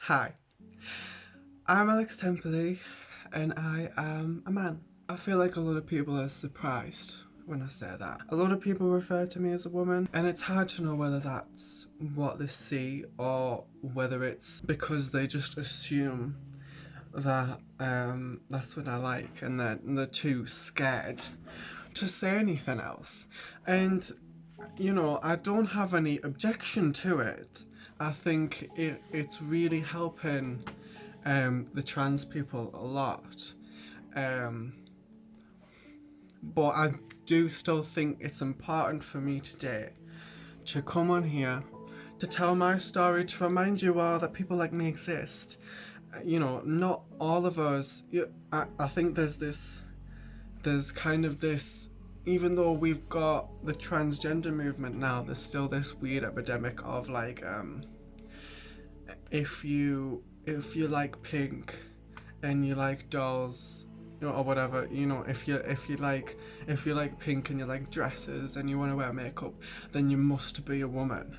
Hi, I'm Alex Temperley and I am a man. I feel like a lot of people are surprised when I say that. A lot of people refer to me as a woman, and it's hard to know whether that's what they see or whether it's because they just assume that that's what I like, and that they're too scared to say anything else. And I don't have any objection to it. I think it's really helping the trans people a lot. Um, but I do still think it's important for me today to come on here to tell my story, to remind you all that people like me exist. Not all of us. I think there's kind of this, even though we've got the transgender movement now, there's still this weird epidemic of like, if you like pink and you like dolls, or whatever, if you like pink and you like dresses and you want to wear makeup, then you must be a woman,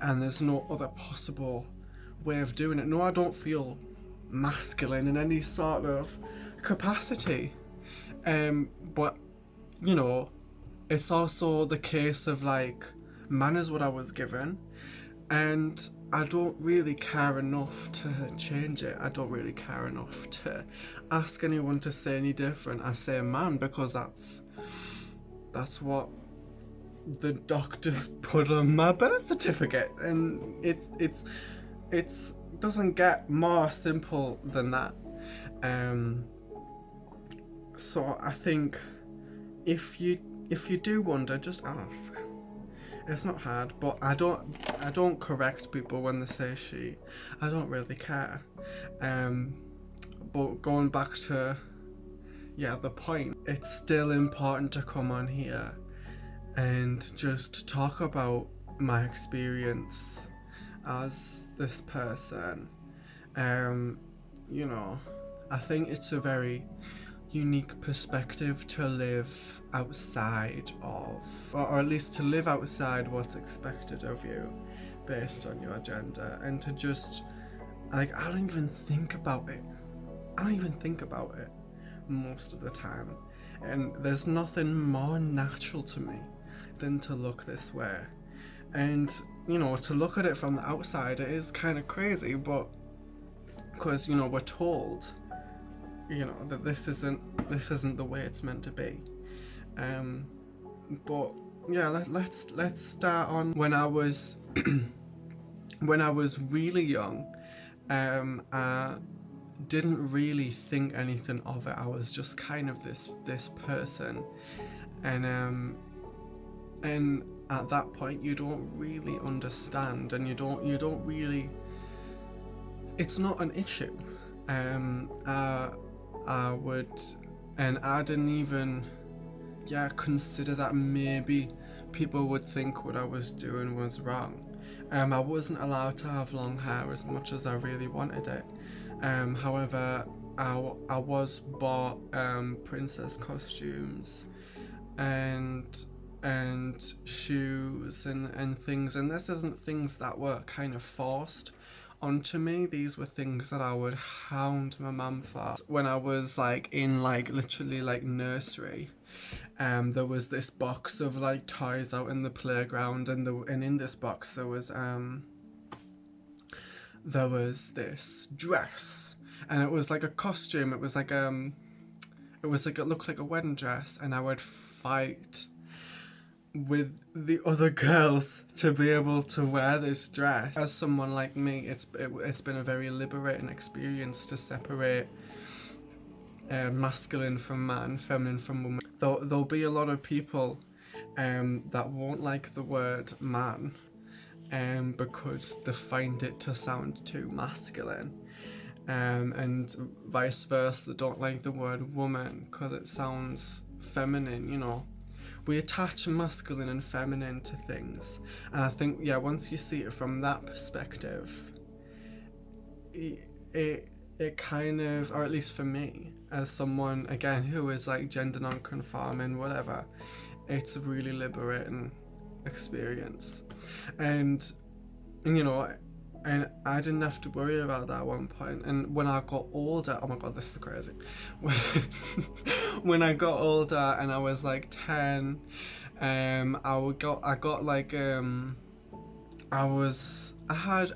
and there's no other possible way of doing it. No, I don't feel masculine in any sort of capacity, but you know, it's also the case of like, man is what I was given, and I don't really care enough to change it. I don't really care enough to ask anyone to say any different. I say man because that's what the doctors put on my birth certificate, and it's doesn't get more simple than that. Um, so I think if you do wonder, just ask. It's not hard, but I don't correct people when they say she. I don't really care. Um, but going back to the point, it's still important to come on here and just talk about my experience as this person. Um, you know, I think it's a very unique perspective to live outside of, or at least to live outside what's expected of you based on your gender, and to just, like, I don't even think about it. I don't even think about it most of the time. And there's nothing more natural to me than to look this way. And, to look at it from the outside, it is kind of crazy, but because, we're told that this isn't the way it's meant to be. But yeah, let's start on when I was when I was really young. I didn't really think anything of it. I was just kind of this person, and at that point you don't really understand, and you don't really. It's not an issue. I would, and I didn't even, consider that maybe people would think what I was doing was wrong. I wasn't allowed to have long hair as much as I really wanted it. However, I was bought princess costumes and shoes and things, and this isn't things that were kind of forced onto me. These were things that I would hound my mum for. When I was like in like literally like nursery, there was this box of like toys out in the playground, and in this box there was this dress, and it was like a costume. It looked like a wedding dress, and I would fight with the other girls to be able to wear this dress. As someone like me, it's been a very liberating experience to separate masculine from man, feminine from woman. There'll be a lot of people that won't like the word man because they find it to sound too masculine. And vice versa, they don't like the word woman because it sounds feminine. We attach masculine and feminine to things, and I think once you see it from that perspective, it kind of, or at least for me, as someone again who is like gender non-conforming, whatever, it's a really liberating experience. And And I didn't have to worry about that at one point. And when I got older, oh my god, this is crazy. When I got older and I was like 10, I got like I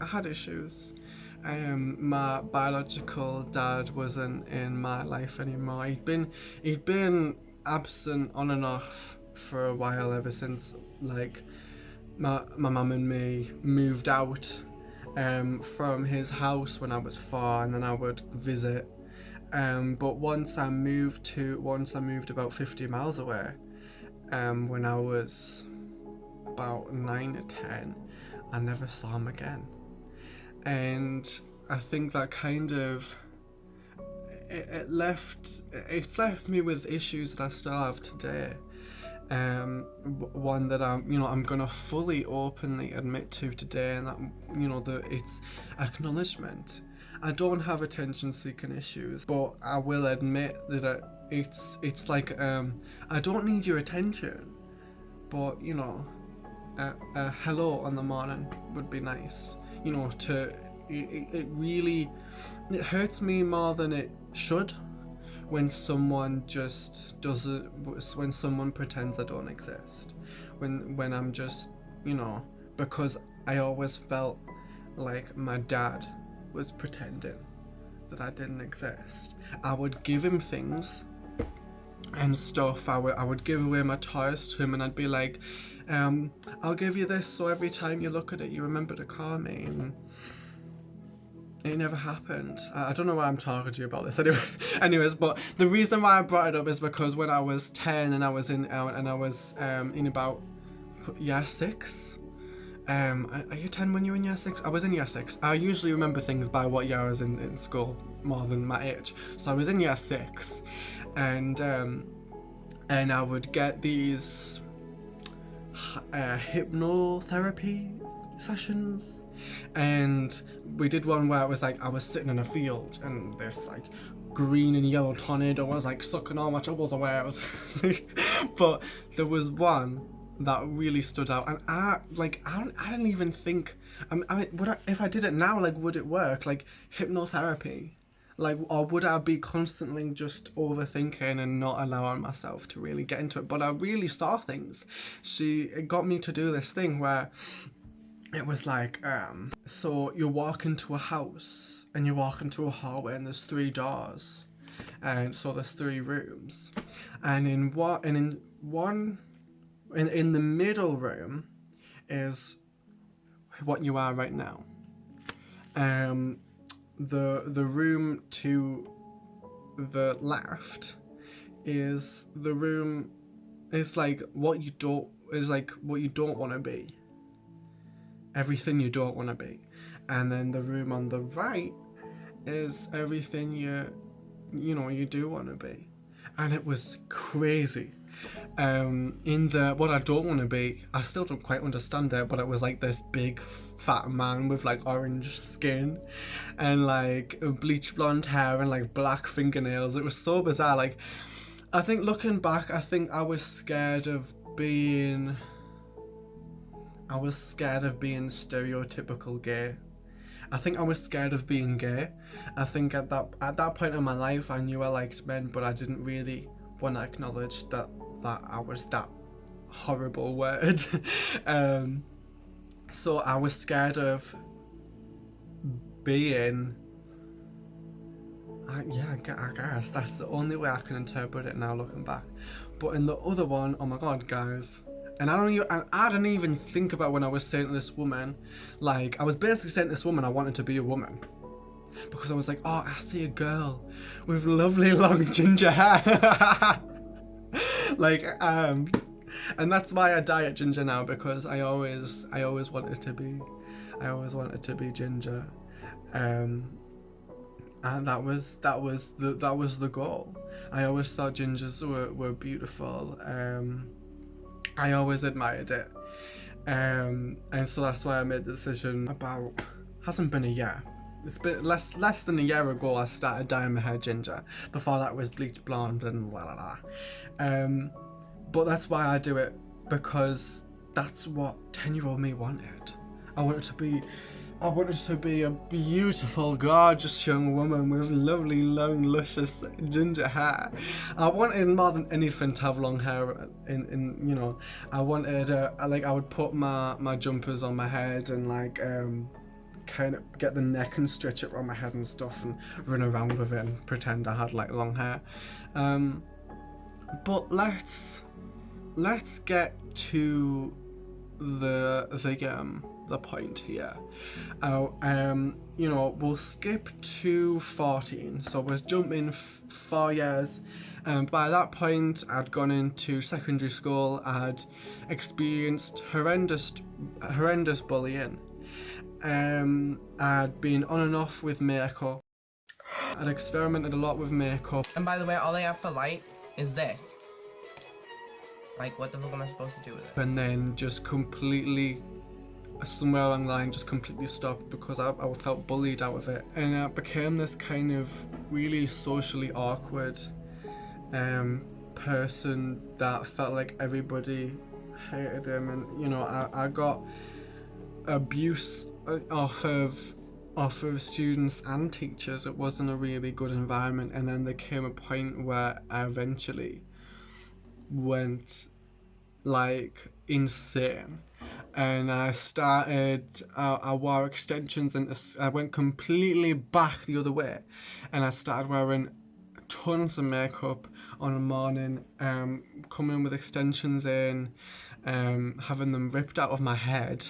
had issues. My biological dad wasn't in my life anymore. He'd been absent on and off for a while, ever since like my mum and me moved out from his house when I was 4, and then I would visit. But once I moved about 50 miles away, when I was about 9 or 10, I never saw him again. And I think that kind of it's left me with issues that I still have today. One that I'm gonna fully openly admit to today, and that it's acknowledgement. I don't have attention seeking issues, but I will admit that it's like I don't need your attention, but a hello on the morning would be nice. It really hurts me more than it should when someone just doesn't, when someone pretends I don't exist, when I'm just, because I always felt like my dad was pretending that I didn't exist. I would give him things and stuff. I would give away my toys to him, and I'd be like, I'll give you this so every time you look at it you remember to call me. And it never happened. I don't know why I'm talking to you about this anyways, but the reason why I brought it up is because when I was 10 and I was in about year 6. Are you 10 when you're in year 6? I was in year 6. I usually remember things by what year I was in school more than my age. So I was in year 6, and I would get these hypnotherapy sessions. And we did one where it was like I was sitting in a field and this like green and yellow tornado was like sucking all my troubles away. But there was one that really stood out, and I didn't even think. If I did it now, like, would it work? Like hypnotherapy, like, or would I be constantly just overthinking and not allowing myself to really get into it? But I really saw things. It got me to do this thing where it was like, so you walk into a house and you walk into a hallway and there's 3 doors, and so there's 3 rooms, and in the middle room is what you are right now. The room to the left is the room is like what you don't want to be. Everything you don't want to be. And then the room on the right is everything you do want to be. And it was crazy. In the what I don't want to be, I still don't quite understand it, but it was like this big fat man with like orange skin and like bleach blonde hair and like black fingernails. It was so bizarre. Like, I think looking back, I think I was scared of being stereotypical gay. I think I was scared of being gay. I think at that point in my life I knew I liked men, but I didn't really want to acknowledge that I was that horrible word. So I was scared of being, I guess that's the only way I can interpret it now looking back. But in the other one, oh my god, guys, and I didn't even think about when I was saying to this woman, like, I was basically saying to this woman I wanted to be a woman. Because I was like, oh, I see a girl with lovely long ginger hair. Like, and that's why I dye it ginger now, because I always wanted to be ginger. And that was the goal. I always thought gingers were beautiful. I always admired it. And so that's why I made the decision about, hasn't been a year. It's been less than a year ago I started dyeing my hair ginger. Before that was bleach blonde and la la la. But that's why I do it, because that's what 10-year-old me wanted. I wanted to be I wanted to be a beautiful, gorgeous young woman with lovely, long, luscious ginger hair. I wanted more than anything to have long hair. In you know, I wanted I would put my jumpers on my head and like kind of get the neck and stretch it around my head and stuff and run around with it and pretend I had like long hair. But let's get to the point here. You know, we'll skip to 14, so we'll jump in 4 years. By that point, I'd gone into secondary school. I'd experienced horrendous bullying. I'd been on and off with makeup. I'd experimented a lot with makeup. And by the way, all I have for light is this. Like, what the fuck am I supposed to do with it? And then just completely, somewhere along the line, just completely stopped because I felt bullied out of it. And I became this kind of really socially awkward person that felt like everybody hated him. And, you know, I got abuse off of students and teachers. It wasn't a really good environment. And then there came a point where I eventually went like insane, and I wore extensions, and I went completely back the other way, and I started wearing tons of makeup on a morning, coming in with extensions in, having them ripped out of my head.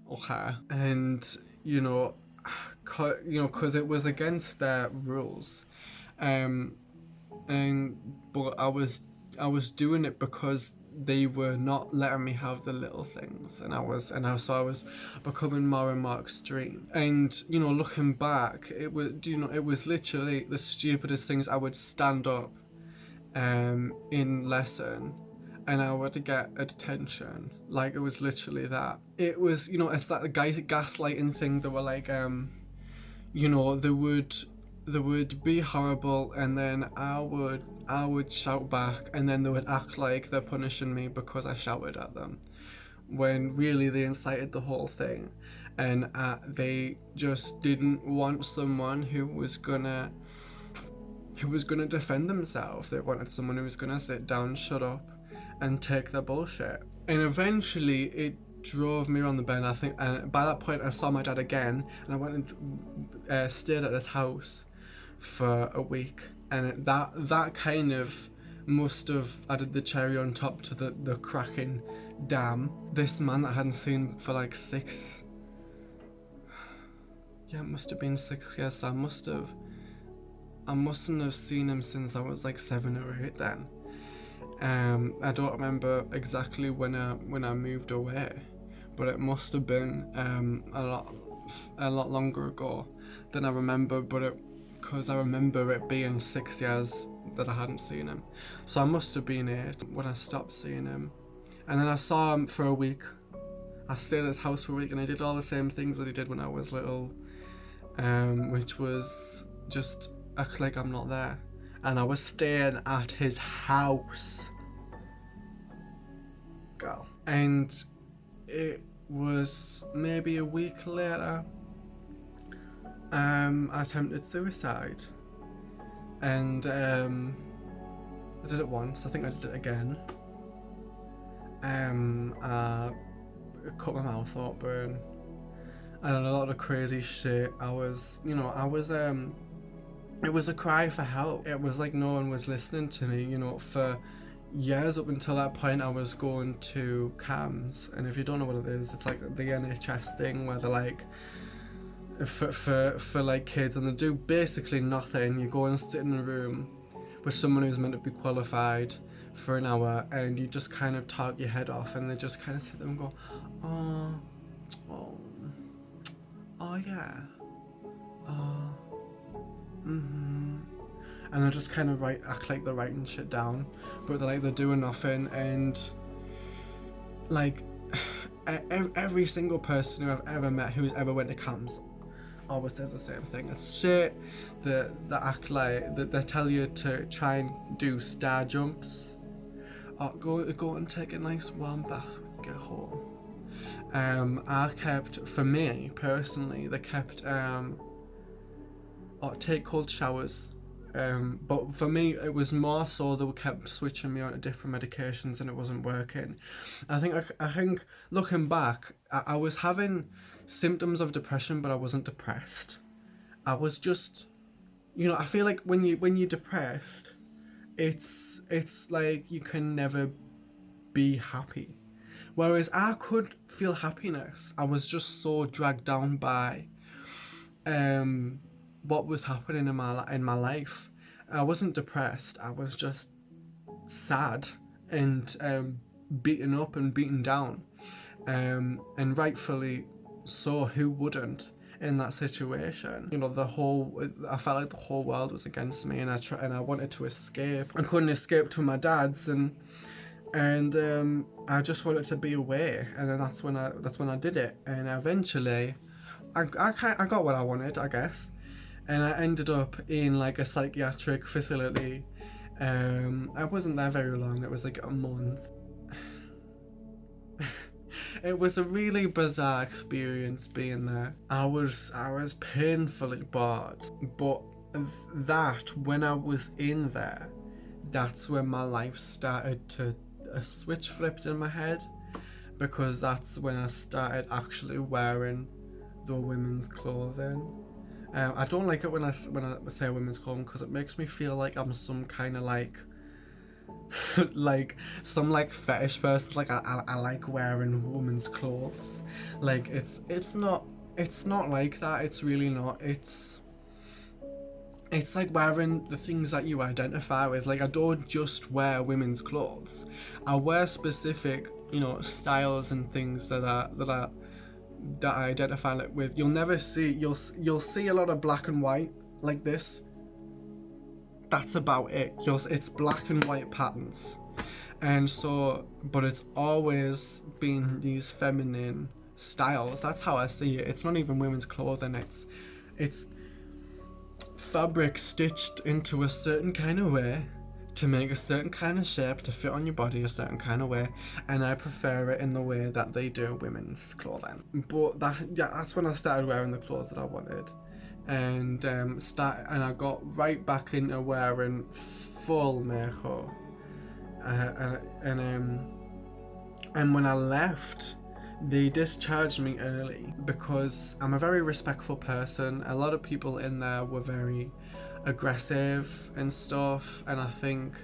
Okay. And you know, because it was against their rules, but I was doing it because they were not letting me have the little things, and I was becoming more and more extreme. And you know, looking back, it was literally the stupidest things. I would stand up in lesson and I would get a detention. Like, it was literally that. It was, you know, it's that gaslighting thing. They were like, you know, they would be horrible, and then I would shout back, and then they would act like they're punishing me because I shouted at them, when really they incited the whole thing. And they just didn't want someone who was gonna defend themselves. They wanted someone who was gonna sit down, shut up, and take their bullshit. And eventually it drove me around the bend, I think. And by that point I saw my dad again, and I went and stayed at his house for a week. And that kind of must have added the cherry on top to the cracking dam. This man that I hadn't seen for like it must have been 6 years, so I mustn't have seen him since I was like 7 or 8 then. I don't remember exactly when I moved away, but it must have been a lot longer ago than I remember. Because I remember it being 6 years that I hadn't seen him, so I must have been 8 when I stopped seeing him. And then I saw him for a week. I stayed at his house for a week, and I did all the same things that he did when I was little, which was just act like I'm not there. And I was staying at his house. Girl. And it was maybe a week later, I attempted suicide. And I did it once. I think I did it again. I cut my mouth open. I did a lot of crazy shit. It was a cry for help. It was like no one was listening to me, you know. For years up until that point, I was going to CAMHS, and if you don't know what it is, it's like the NHS thing where they're like for like kids, and they do basically nothing. You go and sit in a room with someone who's meant to be qualified for an hour, and you just kind of talk your head off, and they just kind of sit there and go, oh yeah, and they're just kind of act like they're writing shit down, but they're doing nothing. And like every single person who I've ever met who's ever went to CAMHS always does the same thing. It's shit that act like that. They tell you to try and do star jumps, or go and take a nice warm bath when you get home. I kept, for me personally, they kept take cold showers. But for me, it was more so they kept switching me on to different medications and it wasn't working. I think looking back, I was having symptoms of depression, but I wasn't depressed. I was just, I feel like when you're depressed, it's like you can never be happy. Whereas I could feel happiness. I was just so dragged down by what was happening in my life. I wasn't depressed. I was just sad and beaten up and beaten down, and rightfully so. Who wouldn't in that situation? I felt like the whole world was against me, and I wanted to escape. I couldn't escape to my dad's, and I just wanted to be away. And then that's when I did it, and eventually I got what I wanted, I guess. And I ended up in like a psychiatric facility. I wasn't there very long. It was like a month. It was a really bizarre experience being there. I was painfully bored, but that when I was in there, that's when my life started to a switch flipped in my head, because that's when I started actually wearing the women's clothing. I don't like it when I say women's clothing, because it makes me feel like I'm some kind of like like some like fetish person. Like I like wearing women's clothes. Like it's not like that. It's really not. It's like wearing the things that you identify with. Like I don't just wear women's clothes. I wear specific, styles and things that I identify with. You'll see a lot of black and white like this. That's about it. It's black and white patterns, and so, but it's always been these feminine styles. That's how I see it. It's not even women's clothing. It's fabric stitched into a certain kind of way to make a certain kind of shape to fit on your body a certain kind of way, and I prefer it in the way that they do women's clothing. But that's when I started wearing the clothes that I wanted, and I got right back into wearing full makeup, and when I left, they discharged me early because I'm a very respectful person. A lot of people in there were very aggressive and stuff, and I think,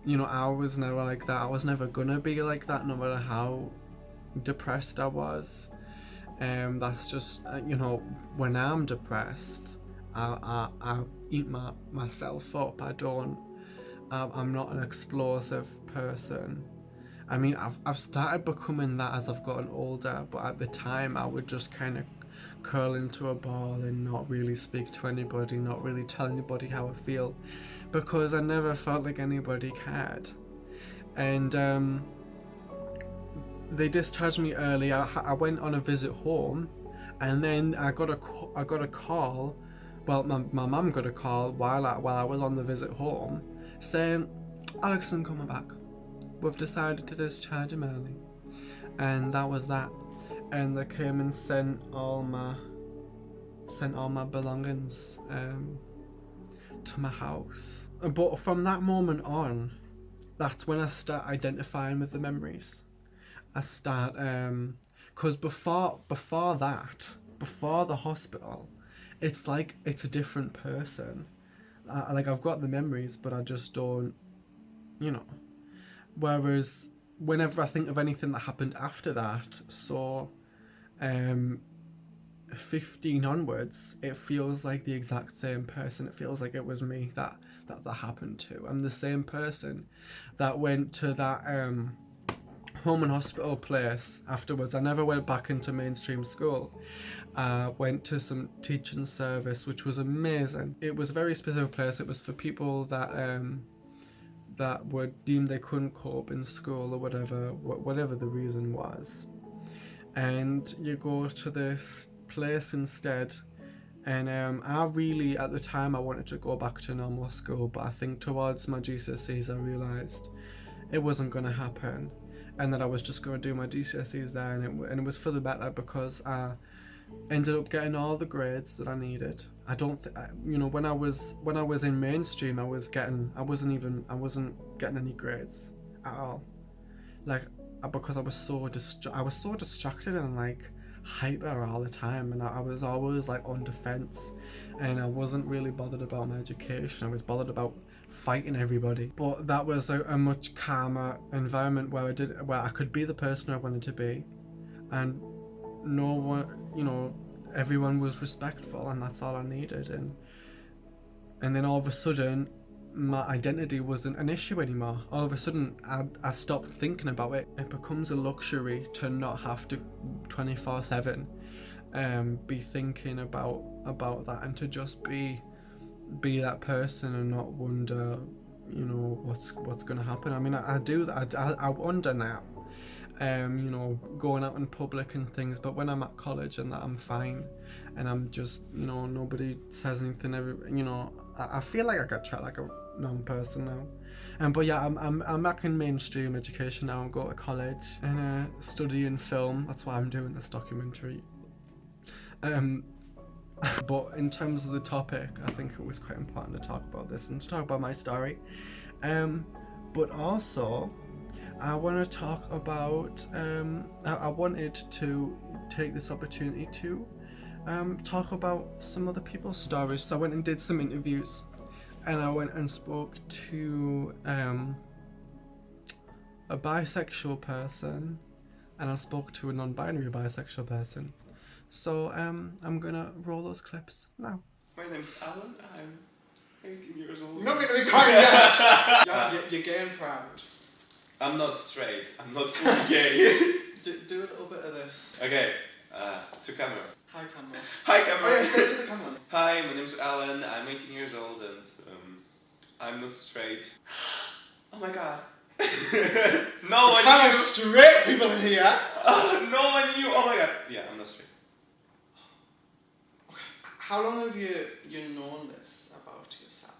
I was never like that. I was never gonna be like that, no matter how depressed I was. That's just, when I'm depressed, I eat myself up. I'm not an explosive person. I mean, I've started becoming that as I've gotten older, but at the time I would just kind of curl into a ball and not really speak to anybody, not really tell anybody how I feel, because I never felt like anybody cared. And they discharged me early. I went on a visit home, and then I got a call. Well, my mum got a call while I was on the visit home, saying, "Alex isn't coming back. We've decided to discharge him early." And that was that. And they came and sent all my belongings to my house. But from that moment on, that's when I start identifying with the memories. I start because before the hospital, it's like it's a different person. Like I've got the memories, but I just don't, Whereas whenever I think of anything that happened after that, so 15 onwards, it feels like the exact same person. It feels like it was me that happened to. I'm the same person that went to that home and hospital place afterwards. I never went back into mainstream school. Went to some teaching service, which was amazing. It was a very specific place. It was for people that were deemed they couldn't cope in school or whatever the reason was. And you go to this place instead, and I really, at the time, I wanted to go back to normal school, but I think towards my GCSEs I realised it wasn't going to happen, and that I was just going to do my GCSEs there, and it was for the better because I ended up getting all the grades that I needed. I don't think, when I was in mainstream, I wasn't getting any grades at all, like because I was so distracted and like hyper all the time, and I was always like on defense, and I wasn't really bothered about my education. I was bothered about fighting everybody. But that was a much calmer environment where I could be the person I wanted to be, and no one, everyone was respectful, and that's all I needed. And then all of a sudden, my identity wasn't an issue anymore. All of a sudden, I stopped thinking about it. It becomes a luxury to not have to 24/7 be thinking about that, and to just be that person and not wonder, what's going to happen. I mean, I do that. I wonder now, going out in public and things, but when I'm at college and that, I'm fine, and I'm just, nobody says anything. I feel like I get treated like a non-person now. But yeah, I'm back in mainstream education now. I go to college and study in film. That's why I'm doing this documentary. But in terms of the topic, I think it was quite important to talk about this and to talk about my story. But also, I want to talk about, I wanted to take this opportunity to talk about some other people's stories. So I went and did some interviews, and I went and spoke to a bisexual person, and I spoke to a non-binary bisexual person. So I'm gonna roll those clips now. My name's Alan. I'm 18 years old. You're not gonna be crying yet. You're gay and proud. I'm not straight. I'm not fully gay. Do a little bit of this. Okay. To camera. Hi, camera. Hi, camera. Oh yeah, say it to the camera. Hi, my name's Alan. I'm 18 years old and I'm not straight. Oh my god. No one Kind knew. of straight people in here. No one knew. Oh my god. Yeah, I'm not straight. How long have you known this about yourself?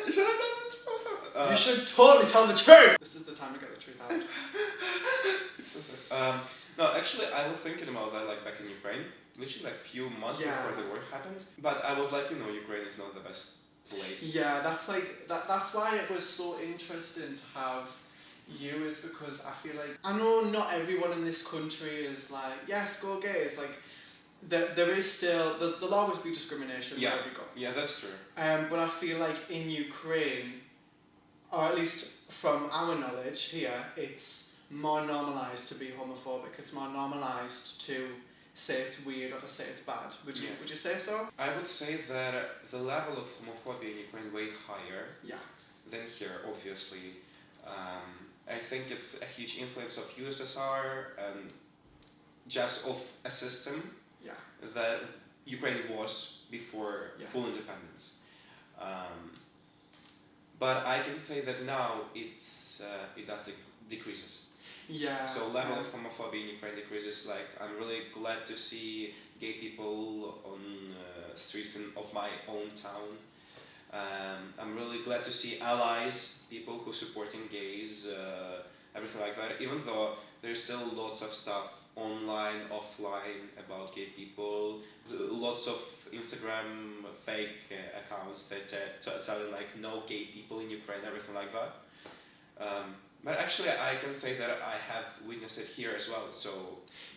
Should I tell the truth? You should totally tell the truth. This is the time to get the truth out. It's so sad. No, actually, I was thinking about that like back in Ukraine, literally like few months before the war happened. But I was like, Ukraine is not the best place. Yeah, that's why it was so interesting to have you, is because I feel like, I know not everyone in this country is like, yes, go gays, like there is still, there'll always be discrimination wherever you go. Yeah, that's true. But I feel like in Ukraine, or at least from our knowledge here, it's more normalised to be homophobic. It's more normalised to say it's weird or to say it's bad. Would you say so? I would say that the level of homophobia in Ukraine is way higher than here, obviously. I think it's a huge influence of USSR and just of a system that Ukraine was before full independence. But I can say that now it does decreases. Yeah. So level of homophobia in Ukraine decreases. Like, I'm really glad to see gay people on streets of my own town. I'm really glad to see allies, people who supporting gays, everything like that. Even though there's still lots of stuff online, offline about gay people, lots of Instagram fake accounts that telling like no gay people in Ukraine, everything like that. But actually, I can say that I have witnessed it here as well. So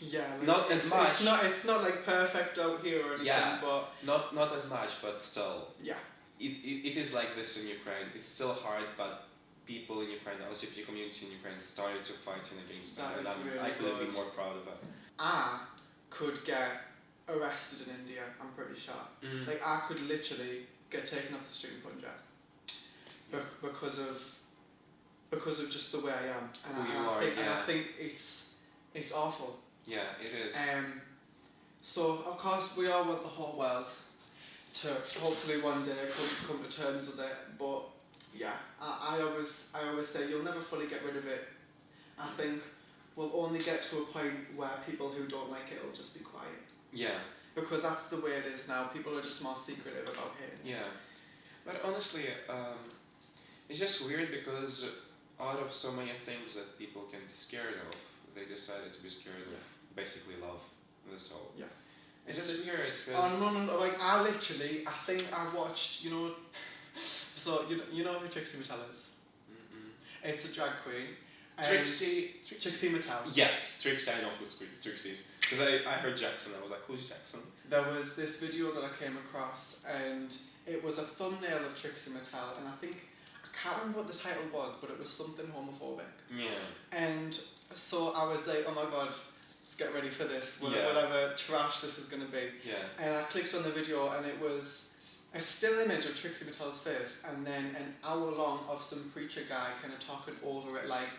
like not as much. It's not like perfect out here or anything, but not as much, but still. It is like this in Ukraine. It's still hard, but people in Ukraine, the LGBT community in Ukraine, started to fight against that, and I couldn't be more proud of it. I could get arrested in India. I'm pretty sure. Like, I could literally get taken off the street in Punjab because of just the way I am, and I think it's awful. Yeah, it is. So of course we all want the whole world to hopefully one day come to terms with it, but I always say you'll never fully get rid of it. I think we'll only get to a point where people who don't like it will just be quiet. Yeah. Because that's the way it is now. People are just more secretive about it. Yeah. But honestly, it's just weird because out of so many things that people can be scared of, they decided to be scared of basically love. That's all. Yeah. It's just weird because. Oh no, like I think I watched, so you know who Trixie Mattel is? Mm-mm. It's a drag queen. Trixie. Trixie Mattel. Yes, Trixie. I know who's Trixie is because I heard Jackson. I was like, who's Jackson? There was this video that I came across, and it was a thumbnail of Trixie Mattel, and I can't remember what the title was, but it was something homophobic. Yeah. And so I was like, oh my god, let's get ready for this, Yeah. whatever trash this is going to be. Yeah. And I clicked on the video, and it was a still image of Trixie Mattel's face, and then an hour long of some preacher guy kind of talking over it, like,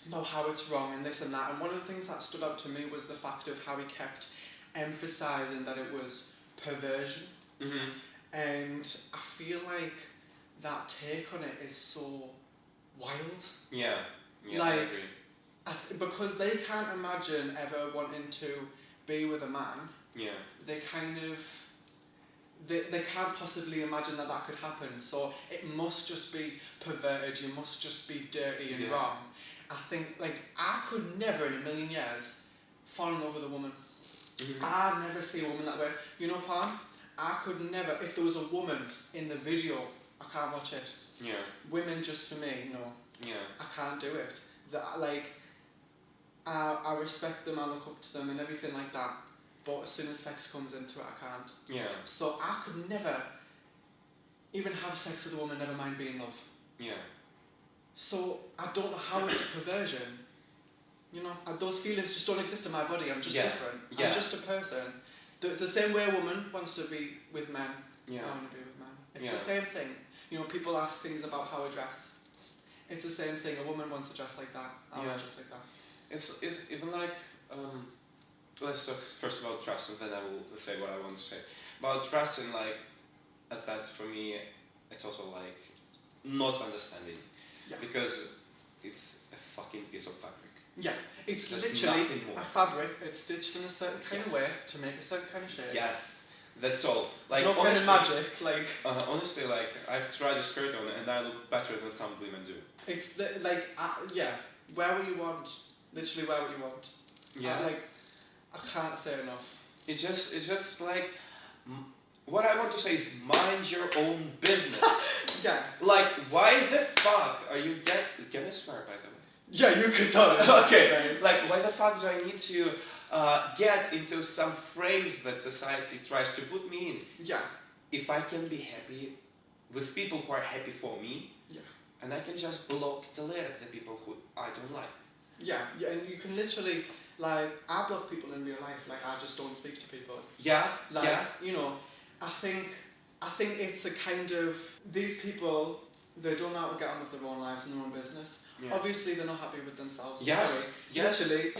about how it's wrong and this and that. And one of the things that stood out to me was the fact of how he kept emphasising that it was perversion. Mhm. And I feel like that take on it is so wild. Yeah. Yeah. Like- I agree. Because they can't imagine ever wanting to be with a man. Yeah. They kind of they can't possibly imagine that could happen, so it must just be perverted, you must just be dirty and Yeah. wrong. I think, like, I could never in a million years fall in love with a woman. Mhm. I never see a woman that way. You know, Pam? I could never, if there was a woman in the video, I can't watch it. Yeah. Women just for me, no. Yeah. I can't do it. That, like, I respect them, I look up to them and everything like that, but as soon as sex comes into it, I can't. Yeah. So I could never even have sex with a woman, never mind be in love. Yeah. So I don't know how it's a perversion. You know, those feelings just don't exist in my body. I'm just Yeah. different. Yeah. I'm just a person. The same way a woman wants to be with men, Yeah. I want to be with men. It's Yeah. the same thing. You know, people ask things about how I dress. It's the same thing. A woman wants to dress like that. I want Yeah. to dress like that. It's even like let's talk first about trust and then I will say what I want to say about trust and like that's for me it's also like not understanding Yeah. because it's a fucking piece of fabric. Yeah, it's That's literally nothing more. a fabric. It's stitched in a certain kind of way Yes. to make a certain kind of shape. Yes, that's all. Like, Like no kind of honestly, magic. Like, honestly, like I've tried a skirt on and I look better than some women do. it's yeah. Wear what you want. Literally wear what you want. Yeah. I can't say enough. It's just like what I want to say is mind your own business. Yeah. Like why the fuck are you can I swear by the way? Yeah, you could tell. Okay, like why the fuck do I need to get into some frames that society tries to put me in? Yeah. If I can be happy with people who are happy for me, Yeah. and I can just block, delete the people who I don't like. Yeah, and you can literally, like, I block people in real life, like, I just don't speak to people. Yeah, Like, yeah, you know, I think it's a kind of, these people, they don't know how to get on with their own lives and their own business. yeah. Obviously, they're not happy with themselves. I'm Yes, sorry. yes. Literally,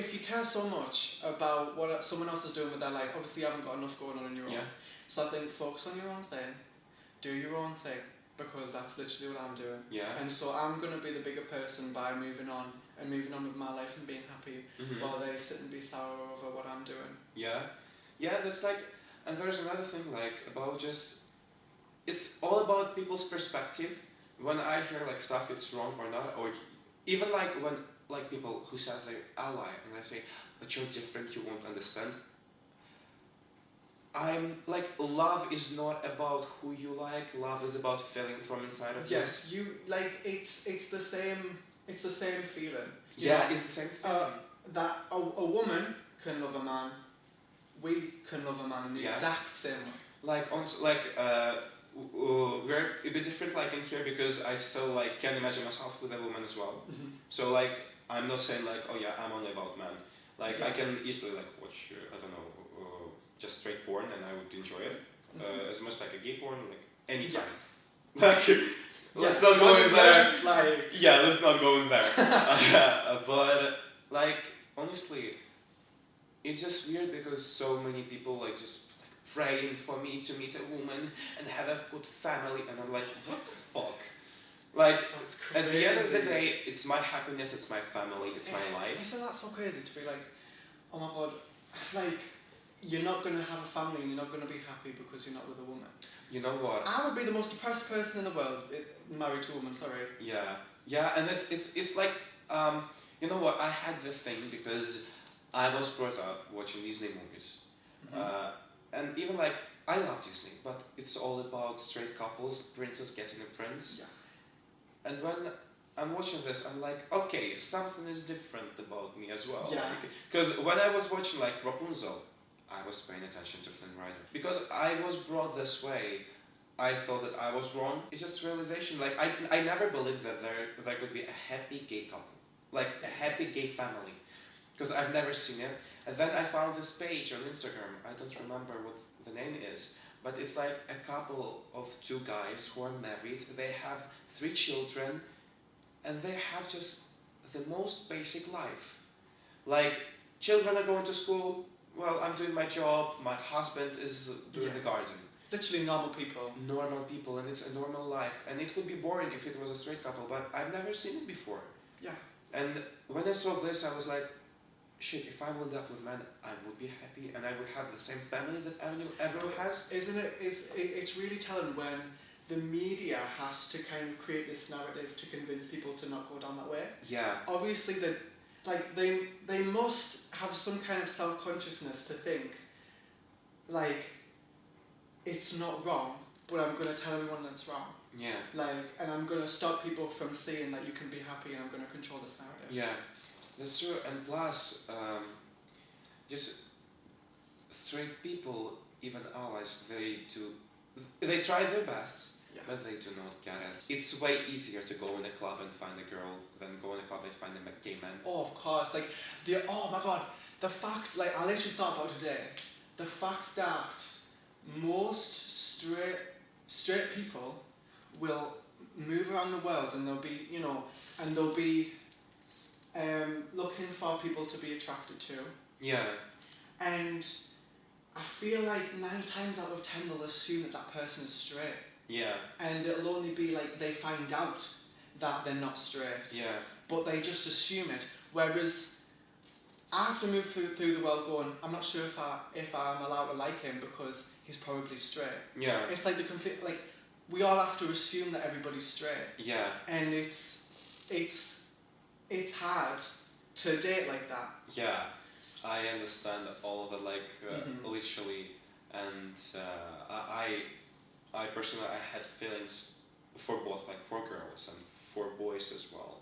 if you care so much about what someone else is doing with their life, obviously you haven't got enough going on in your own. Yeah. So I think focus on your own thing, do your own thing, because that's literally what I'm doing. Yeah. And so I'm going to be the bigger person by moving on with my life and being happy, Mhm. while they sit and be sour over what I'm doing. Yeah, yeah. That's like, and there's another thing like about just, it's all about people's perspective. When I hear like stuff, it's wrong or not, or even like when like people who say they're ally and I say, but you're different, you won't understand. I'm like, love is not about who you like. Love is about feeling from inside of you. Yes, you like it's the same feeling. you Yeah, know? it's the same thing. That a woman can love a man, we can love a man in the Yeah. exact same way. Like also like we're a bit different like in here because I still like can imagine myself with a woman as well. So like I'm not saying like oh yeah I'm only about men. Like I Yeah. can easily like watch I don't know just straight porn and I would enjoy it as much like a gay porn like any Yeah. time. Like let's Yeah, not go in you're there. just like Yeah, let's not go in there. But like honestly, it's just weird because so many people like just like praying for me to meet a woman and have a good family, and I'm like, what the fuck? Like that's crazy. at the end of the day, it's my happiness, it's my family, it's my life. Isn't that so crazy to be like, oh my god, like you're not going to have a family and you're not going to be happy because you're not with a woman. You know what? I would be the most depressed person in the world, married to a woman, sorry. Yeah, and it's like, you know what? I had the thing because I was brought up watching Disney movies, and even like I love Disney, but it's all about straight couples, princess getting a prince. Yeah. And when I'm watching this, I'm like, okay, something is different about me as well. Yeah. Because when I was watching like Rapunzel, I was paying attention to Flynn Rider. Because I was brought this way, I thought that I was wrong. It's just realization. Like I never believed that there could be a happy gay couple, like a happy gay family, because I've never seen it. And then I found this page on Instagram. I don't remember what the name is, but it's like a couple of two guys who are married. They have 3 children, and they have just the most basic life. Like children are going to school. Well, I'm doing my job. My husband is doing the garden. Literally normal people. Normal people, and it's a normal life. And it would be boring if it was a straight couple, but I've never seen it before. Yeah. And when I saw this, I was like, shit, if I would end up with men, I would be happy, and I would have the same family that everyone has. Isn't it? It's really telling when the media has to kind of create this narrative to convince people to not go down that way. Yeah. Obviously, they must have some kind of self-consciousness to think, like, it's not wrong, but I'm going to tell everyone that's wrong. Yeah. And I'm going to stop people from seeing that you can be happy, and I'm going to control this narrative. Yeah, that's true. And plus, just straight people, even allies, they try their best, but they do not get it. It's way easier to go in a club and find a girl than go in a club and find a gay man. Oh, of course. Oh my god, the fact, I literally thought about today, the fact that most straight people will move around the world, and they'll be, looking for people to be attracted to. Yeah. And I feel like 9 times out of 10 they'll assume that person is straight. Yeah. And it'll only be like they find out that they're not straight. Yeah. But they just assume it. Whereas I have to move through the world going, I'm not sure if I'm allowed to like him because he's probably straight. Yeah. It's like we all have to assume that everybody's straight. Yeah. And it's hard to date like that. Yeah. I understand all of it, literally, and I personally, I had feelings for both, for girls and for boys as well.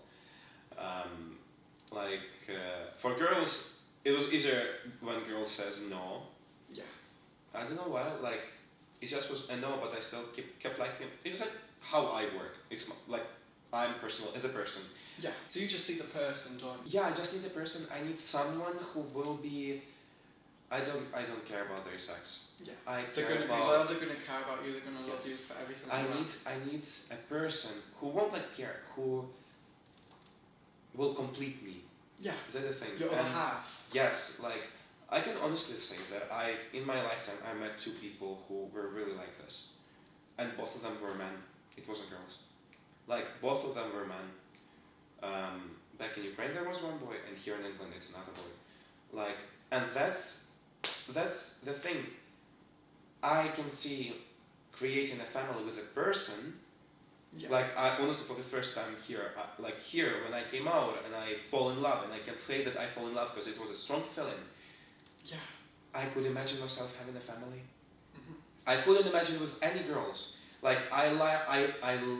For girls, it was easier when girls says no. Yeah. I don't know why, it just was a no, but I still kept liking it. It's like how I work. It's I'm personal as a person. Yeah. So you just see the person, don't you? Yeah, I just need a person. I need someone who will be. I don't care about their sex. Yeah. They're gonna be loyal. They're gonna care about you. They're gonna love you for everything. I need a person who won't care, who will complete me. Yeah. Is that the thing? Your other half. Yes, I can honestly say that in my lifetime I met 2 people who were really like this, and both of them were men. It wasn't girls. Both of them were men. Back in Ukraine there was one boy, and here in England it's another boy. And that's the thing. I can see creating a family with a person. Yeah. I honestly, for the first time here, here when I came out and I fall in love, and I can say that I fall in love because it was a strong feeling. Yeah. I could imagine myself having a family. Mm-hmm. I couldn't imagine with any girls. I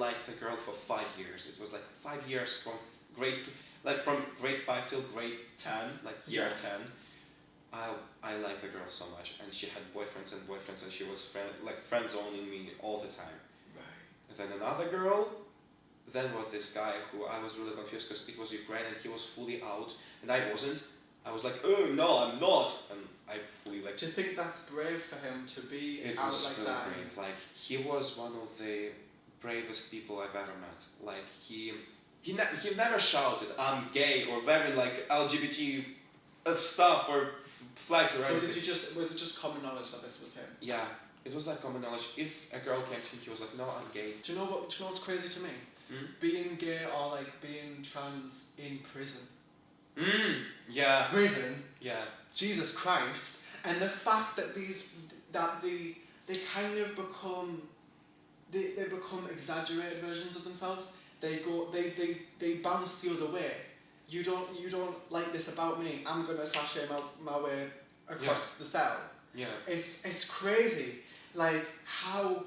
liked a girl for 5 years. It was 5 years from grade 5 till grade 10, year 10. I liked the girl so much, and she had boyfriends, and she was friend zoning me all the time. Right. And then another girl, then was this guy who I was really confused because it was Ukraine and he was fully out and I wasn't. I was like, oh no, I'm not, and I fully Do you think that's brave for him to be it out was like so that? brave. He was one of the bravest people I've ever met. He never shouted, I'm gay, or wearing LGBT stuff or flags or anything. Or was it just common knowledge that this was him? Yeah, it was common knowledge. If a girl came to him, he was like, no, I'm gay. Do you know what's crazy to me? Being gay or being trans in prison. Yeah. Prison? Yeah. Jesus Christ. And the fact that they kind of become they become exaggerated versions of themselves. They bounce the other way. You don't like this about me. I'm gonna sashay my way across the cell. Yeah. It's crazy, like how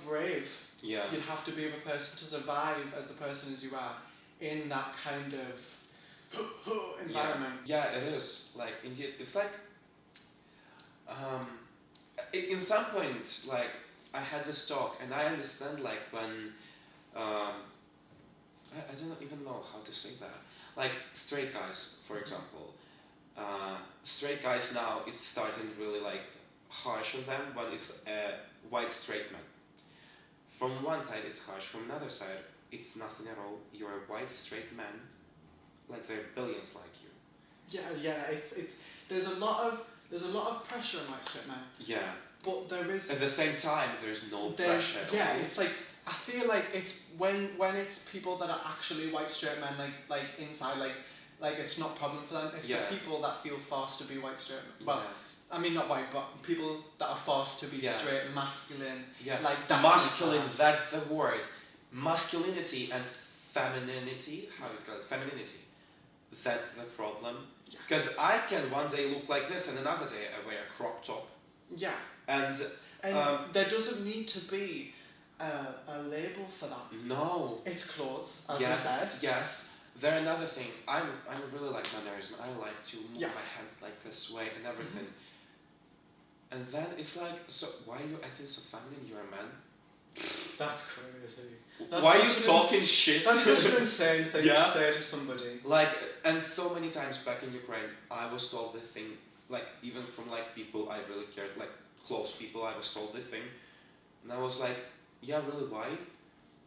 brave Yeah. you'd have to be of a person to survive as the person as you are in that kind of environment. Yeah, it is. Like, indeed, it's like, in some point, like, I had this talk, and I understand, like, when, I don't even know how to say that. Like, straight guys, for example. Straight guys now, it's starting really, like, harsh on them when it's a white straight man. From one side, it's harsh. From another side, it's nothing at all. You're a white straight man. Like, there are billions like you. Yeah. It's there's a lot of pressure on white straight men, Yeah. but there is At the same time, there's no pressure. yeah. It's like I feel like it's when it's people that are actually white straight men, like inside, like it's not a problem for them. It's Yeah. the people that feel forced to be white straight men. Well, Yeah. I mean not white, but people that are forced to be Yeah. straight and masculine. Yeah. Like that's masculine, inside. that's the word. Masculinity and femininity, how you call it? Femininity. That's the problem. Yeah. Because I can one day look like this and another day I wear a crop top. Yeah. And And there doesn't need to be a label for that. no. It's clothes, as Yes. I said. Yes. Then another thing, I'm really like mannerism. I like to move Yeah. my hands like this way and everything. And then it's like, so why are you acting so feminine? You're a man. That's crazy. That's Why are you such an talking shit? That's such an insane thing Yeah. to say to somebody. Like, and so many times back in Ukraine, I was told the thing, like, even from, like, people I really cared, like, close people, I was told the thing. And I was like, yeah, really, why?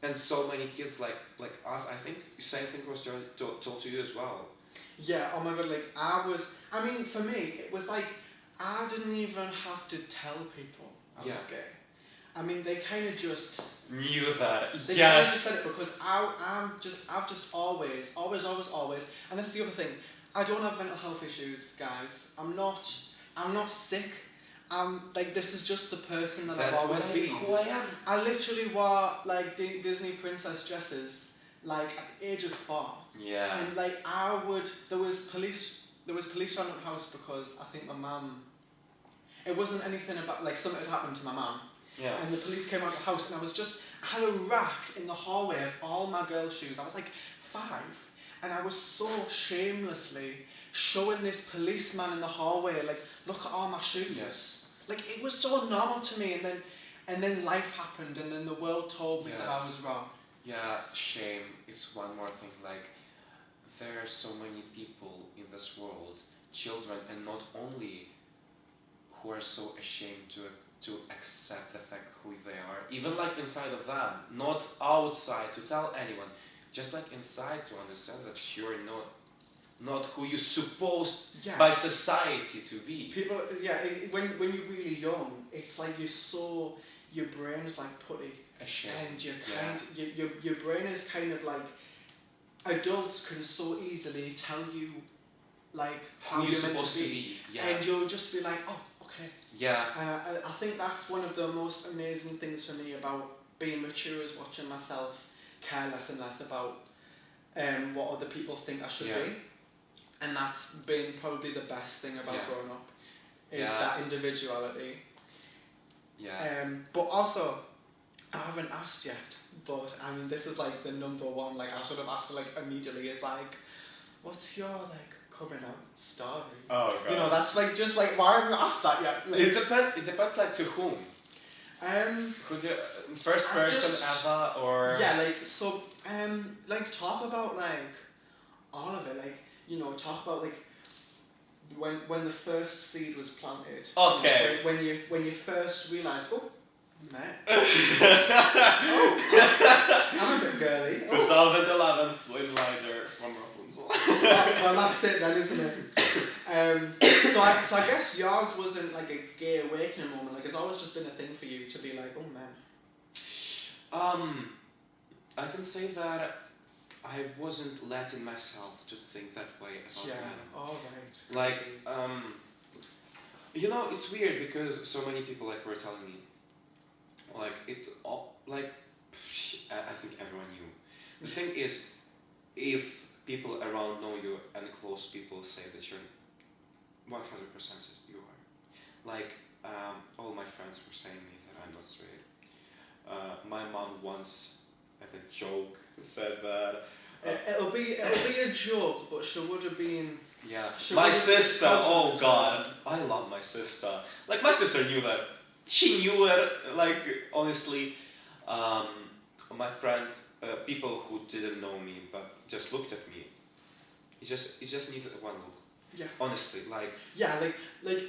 And so many kids, like us, I think, same thing was told to you as well. Yeah, oh my god, like, I mean, for me, it was like, I didn't even have to tell people I Yeah. was gay. I mean, they kind of just... Knew that. They kind of said it because I've just always, and that's the other thing, I don't have mental health issues, guys. I'm not sick. Like, this is just the person that I've always been. Who I am. I literally wore, like, Disney princess dresses, like, at the age of 4. Yeah. And, like, there was police around the house because I think my mum, it wasn't anything about, like, something had happened to my mum. Yeah. And the police came out of the house and I had a rack in the hallway of all my girls' shoes. I was like 5 and I was so shamelessly showing this policeman in the hallway, like, look at all my shoes. Yes. Like, it was so normal to me, and then life happened and then the world told me that I Yes. was wrong. Yeah, shame is one more thing. Like, there are so many people in this world, children, and not only who are so ashamed to accept the fact who they are, even like inside of them, not outside to tell anyone, just like inside to understand that you're not who you're supposed Yeah. by society to be. People, yeah, when you're really young, it's like your brain is like putty. Ashamed. And Yeah. your brain is kind of like, adults can so easily tell you, like, how Who you're meant supposed to be. Yeah. and you'll just be like, oh, okay. Yeah. I think that's one of the most amazing things for me about being mature, is watching myself care less and less about what other people think I should Yeah. be, and that's been probably the best thing about Yeah. growing up, is Yeah. that individuality. Yeah. But also, I haven't asked yet, but I mean, this is like the number one, like, I should have asked like immediately, is like, what's your like coming out story? Oh god. You know, that's like, just like, why haven't I asked that yet? Like, It depends like to whom. Who do first I person just- ever or yeah, like, so, like, talk about like all of it, like, you know, talk about like when the first seed was planted. Okay. When you first realise, oh, mate, I'm a bit girly. Oh. 2011 Flynn Rider from Rapunzel. Well, that's it then, isn't it? So I guess yours wasn't like a gay awakening moment. Like, it's always just been a thing for you to be like, oh man. I can say that I wasn't letting myself to think that way about Yeah. men. All right. Like, Crazy. You know, it's weird because so many people like were telling me, like it all like I think everyone knew. The thing is, if people around know you and close people say that you're 100% you are. Like all my friends were saying me that I'm not straight. My mom once, as a joke, said that. It'll be a joke, but she would have been. Yeah, She my would've sister. touched Oh on it. God, I love my sister. Like my sister knew that. She knew it. Like honestly, my friends, people who didn't know me but just looked at me. It just needs one look. Yeah. Honestly, like Yeah, like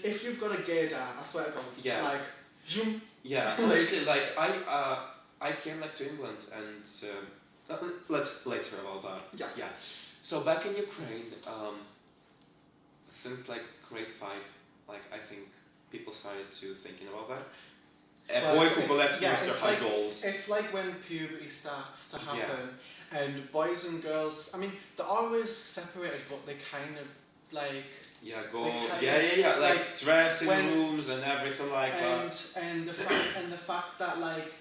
if you've got a gay dad, I swear to God. Yeah. Like, zoom. yeah. Honestly, like I came like to England and let's later about that. Yeah. Yeah. So back in Ukraine, since like grade 5, like I think people started to thinking about that. A Well, boy it's- who collects yeah, Monster it's High like- dolls. It's like when puberty starts to Yeah. happen, and boys and girls. I mean, they're always separated, but they kind of like. Yeah, go. They kind Yeah. Like, like, dressing when- rooms and everything like that. And the fact that like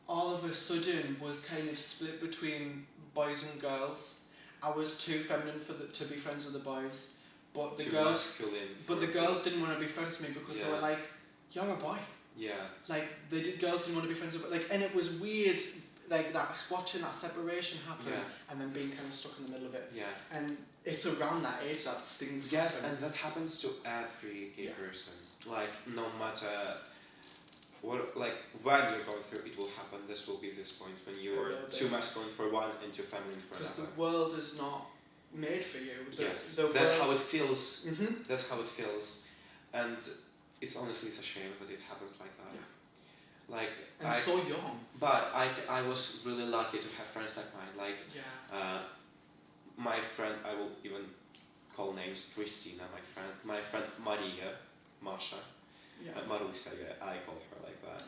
all of a sudden was kind of split between boys and girls. I was too feminine to be friends with the boys, but the Too girls masculine but the for- girls didn't want to be friends with me because they Yeah. were like, you're a boy. Yeah. Like girls didn't want to be friends with, like, and it was weird, like that, watching that separation happen Yeah. and then being kind of stuck in the middle of it. Yeah. And it's around that age that things Yes, happen. and that happens to every gay Yeah. person. Like no matter what, like when you're going through, it will happen. This will be this point when you're Yeah, too masculine for one and too feminine for Because another. the world is not made for you. Yes, that's how it feels. Mm-hmm. That's how it feels, and it's honestly it's a shame that it happens like that. Yeah. Like And so young. but I was really lucky to have friends like mine. Like Yeah. my friend, I will even call names. Christina, my friend Maria, Masha, Yeah. Marusia, yeah, I call her like that,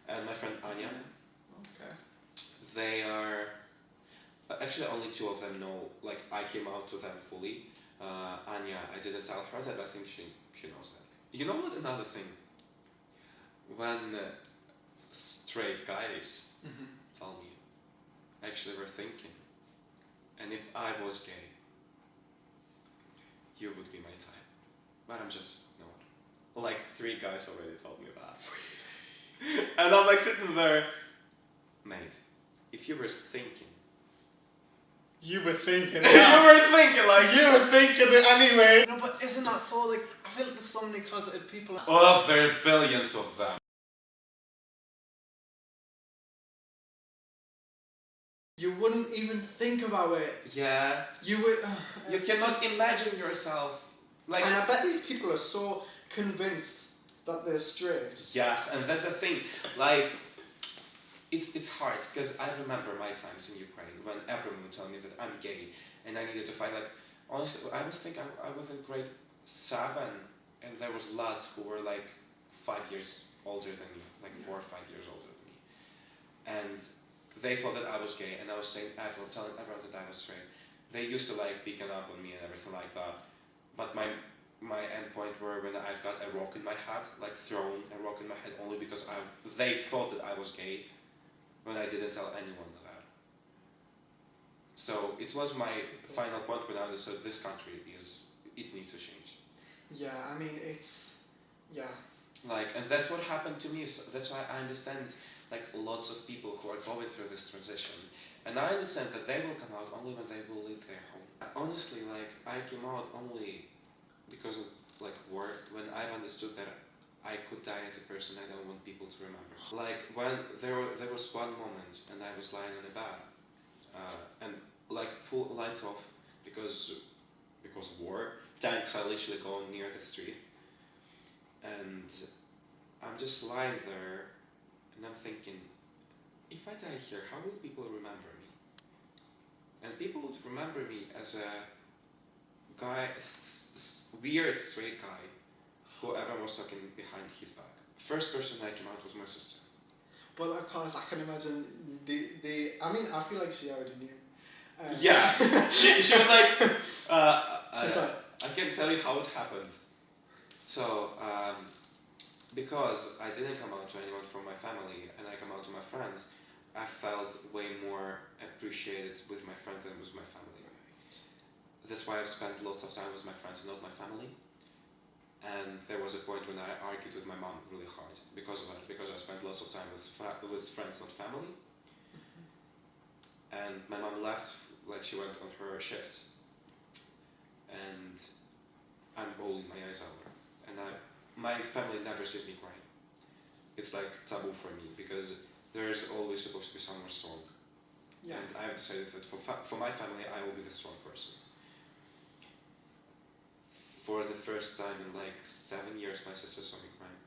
and my friend Anya. Okay. They are actually only two of them know. Like I came out to them fully. Anya, I didn't tell her that. I think she knows that. You know what? Another thing. When straight guys Mm-hmm. tell me, actually we're thinking, and if I was gay, you would be my type. But I'm just not. Like 3 guys already told me that. And I'm like sitting there, mate, if you were thinking. You were thinking. You were thinking like. You were thinking it anyway. No, but isn't that so, like, I feel like there's so many closeted people. Oh, there are billions of them. You wouldn't even think about it. Yeah. You would. You cannot imagine yourself. Like. And I bet these people are so convinced that they're straight. Yes, and that's the thing. Like, it's hard because I remember my times in Ukraine when everyone would tell me that I'm gay and I needed to fight. Like, honestly, I was in grade 7 and there was lads who were like 5 years older than me, like 4 or 5 years older than me, and they thought that I was gay, and I was telling everyone that I was straight. They used to like picking up on me and everything like that, but my end point were when I've got a rock in my head, like thrown a rock in my head only because they thought that I was gay when I didn't tell anyone that. So it was my final point when I understood this country it needs to change. Yeah, I mean, it's. Yeah. Like, and that's what happened to me. So that's why I understand like lots of people who are going through this transition, and I understand that they will come out only when they will leave their home. Honestly, like I came out only because of like work, when I understood that I could die as a person I don't want people to remember. Like when there was one moment and I was lying on a bed and like full lights off because of war. Tanks are literally going near the street, and I'm just lying there and I'm thinking, if I die here, how will people remember me? And people would remember me as a guy, weird straight guy who everyone was talking behind his back. First person I came out was my sister. Well, of course, I can imagine I mean, I feel like she already knew. Yeah, she was like, She's like, I can't tell you how it happened, So, because I didn't come out to anyone from my family and I come out to my friends, I felt way more appreciated with my friends than with my family. That's why I've spent lots of time with my friends and not my family. And there was a point when I argued with my mom really hard because of it, because I spent lots of time with friends, not family. And my mom left, like she went on her shift. And I'm bawling my eyes out. And my family never sees me crying. It's like taboo for me because there's always supposed to be someone strong. Yeah. And I have decided that for my family, I will be the strong person. For the first time in like 7 years, my sister saw me crying.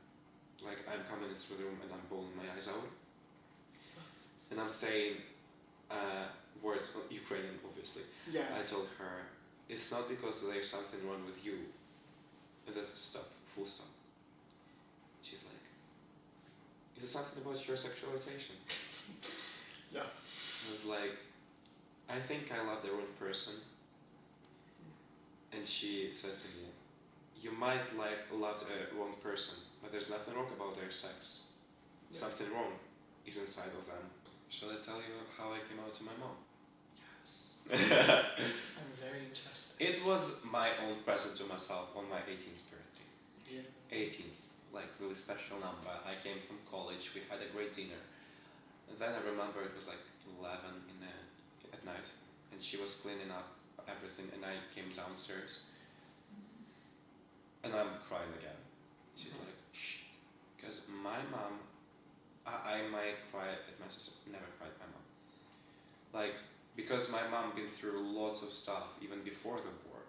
Like I'm coming into the room and I'm bawling my eyes out. And I'm saying words, Ukrainian obviously. Yeah. I told her, it's not because there's something wrong with you. And that's stop, full stop. She's like, is it something about your sexual orientation? Yeah. I was like, I think I love the wrong person. And she said to me, you might love a wrong person, but there's nothing wrong about their sex. Yeah. Something wrong is inside of them. Shall I tell you how I came out to my mom? Yes. I'm very interested. It was my own present to myself on my 18th birthday. Yeah. 18th, like really special number. I came from college, we had a great dinner. And then I remember it was like 11 at night, and she was cleaning up everything, and I came downstairs. And I'm crying again. She's like, shh. Because my mom, I might cry at my sister, never cried at my mom. Like, because my mom been through lots of stuff even before the war.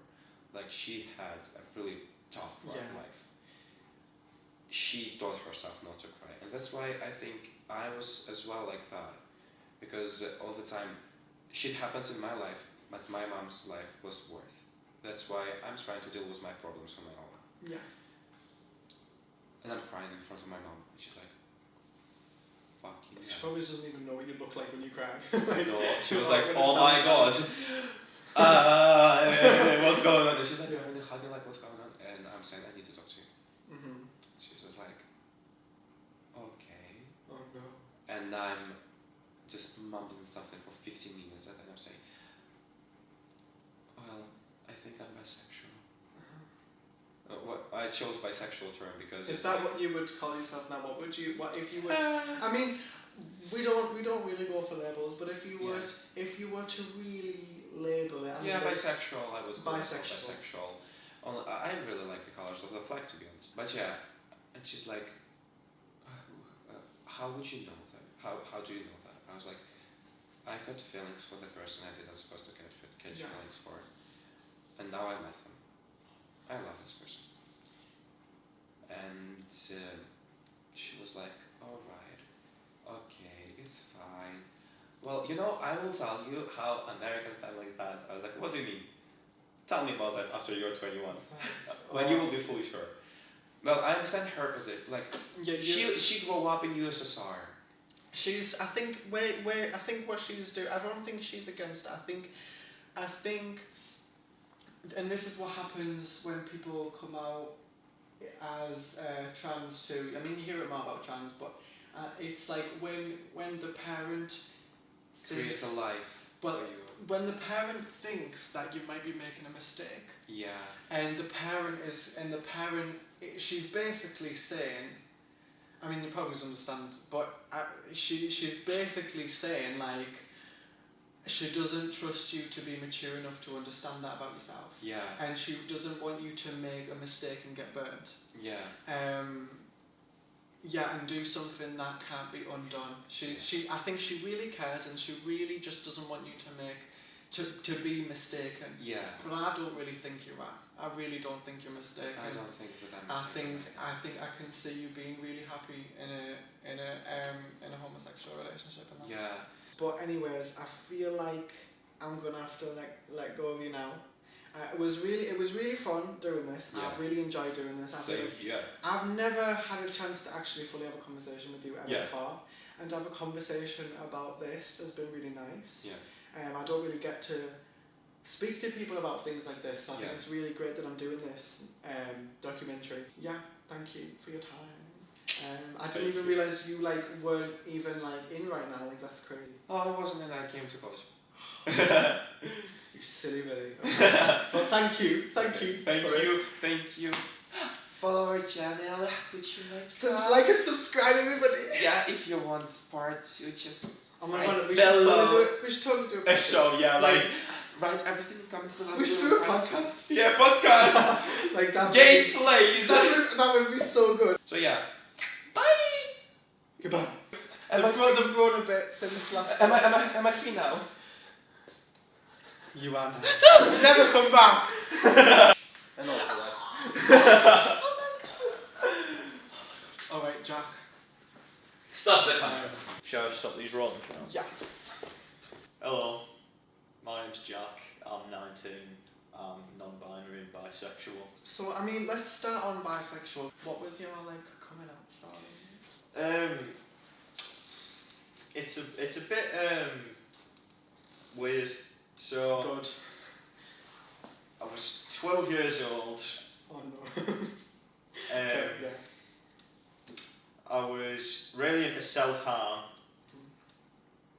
Like, she had a really tough life. She taught herself not to cry. And that's why I think I was as well like that. Because all the time, shit happens in my life, but my mom's life was worth. That's why I'm trying to deal with my problems on my own. Yeah. And I'm crying in front of my mom. And she's like, fucking She hell. probably doesn't even know what you look like when you cry. No, she was Oh, like, when it oh my god. sounds What's going on? And she's like, I'm really hugging, like, what's going on? And I'm saying, I need to talk to you. Mm-hmm. She's just like, okay. Oh no. And I'm just mumbling something for 15 minutes, and then I'm saying, well, I think I'm bisexual. What I chose bisexual term because Is it's that like, what you would call yourself now? What would you? What if you would? I mean, we don't really go for labels, but if you Yeah. would, if you were to really label it, I mean, yeah, there's- bisexual. I would call myself Bisexual. bisexual. I really like the colors of the flag, to be honest. But yeah, and she's like, how would you know that? How do you know that? I was like, I got feelings for the person I didn't supposed to catch Yeah. feelings for, and now I met them. I love this person. And she was like, all right, okay, it's fine. Well, I will tell you how American family does. I was like, what do you mean? Tell me about that after you're 21, when you will be fully sure. Well, I understand her position. Like, Yeah, she grew up in USSR. She's. I think I think what she's doing. I don't think she's against it. I think, and this is what happens when people come out as trans too. I mean, you hear it more about trans, but it's like when the parent Create thinks, a life well, for you. when the parent thinks that you might be making a mistake, Yeah. and the parent she's basically saying, I mean, you probably understand, but she's basically saying, like, she doesn't trust you to be mature enough to understand that about yourself. Yeah. And she doesn't want you to make a mistake and get burnt. Yeah. Yeah, and do something that can't be undone. I think she really cares, and she really just doesn't want you to be mistaken. Yeah. But I don't really think you are. I really don't think you're mistaken. I don't think that I'm. I think I can see you being really happy in a homosexual relationship. And that's, Yeah. But anyways, I feel like I'm gonna have to let go of you now. It was really fun doing this. Yeah. I really enjoyed doing this. Same here. I've never had a chance to actually fully have a conversation with you ever Yeah. before, and to have a conversation about this has been really nice. Yeah. I don't really get to speak to people about things like this. So I think Yeah. it's really great that I'm doing this documentary. Yeah, thank you for your time. I didn't even realise you like weren't even like in right now. Like that's crazy. Oh, I wasn't, and I came to college. You silly Billy. But thank you for it. Thank you. Follow our channel, put your Like and subscribe, everybody. Yeah, if you want part 2, just Oh my write god, we should below. totally do it. We should totally do it. So yeah, like write everything in comments below. We should do a podcast. Yeah, podcast. Like that. Gay slays. That would be so good. So yeah, bye. Goodbye. They've grown a bit since last time. Am I free now? You are now. Never come back. And all for that. Alright, Jack. Stop the times. Shall I stop these rolling now? Yes. Hello, my name's Jack. I'm 19. I'm non-binary and bisexual. So, I mean, let's start on bisexual. What was your, like, coming out story? It's a bit weird. So Good. I was 12 years old. Oh no. Yeah. I was really into self-harm.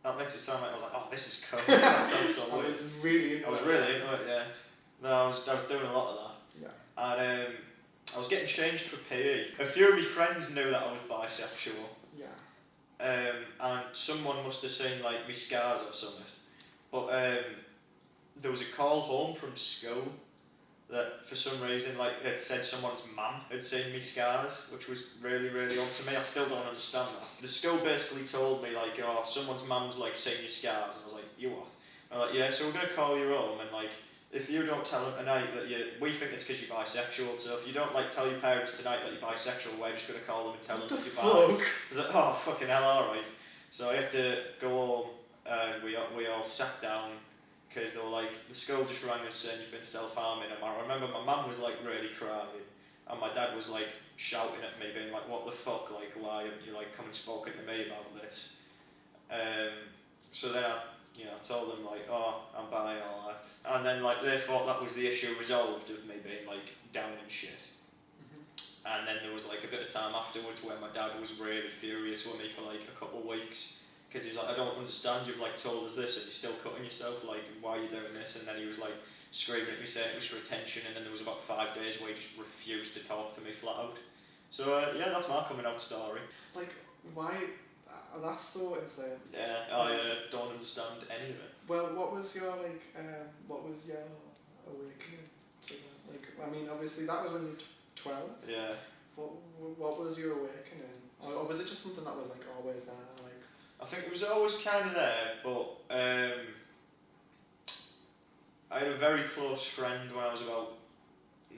That makes it sound like I was like, oh, this is cool. That sounds so I weird. was really into I was it. really into it, yeah. No, I was doing a lot of that. Yeah. And I was getting changed for PE. A few of my friends knew that I was bisexual. Yeah. And someone must have seen like me scars or something. But there was a call home from school that for some reason like it said someone's mum had seen me scars, which was really, really odd to me. I still don't understand that. The school basically told me like, oh, someone's mum's like seen your scars, and I was like, you what? I'm like, yeah, so we're gonna call you home, and like if you don't tell them tonight that we think it's because you're bisexual, so if you don't like tell your parents tonight that you're bisexual, we're just gonna call them and tell them that you're bi. I was like, oh fucking hell, alright. So I had to go home and we all sat down because they were like, the school just rang us saying you've been self-harming, and I remember my mum was like really crying and my dad was like shouting at me being like, what the fuck, like why haven't you like come and spoken to me about this? So then I told them like, oh, I'm bi and all that, and then like they thought that was the issue resolved of me being like down and shit. And then there was like a bit of time afterwards where my dad was really furious with me for like a couple of weeks because he was like, I don't understand, you've like told us this and you're still cutting yourself, like why are you doing this? And then he was like screaming at me saying it was for attention, and then there was about 5 days where he just refused to talk to me flat out. So yeah, that's my coming out story. Like, why? That's so insane. Yeah, I don't understand any of it. Well, what was your awakening to that? Like, I mean, obviously that was when you were 12. Yeah. What was your awakening? Or was it just something that was like always there? Like, I think it was always kind of there, but I had a very close friend when I was about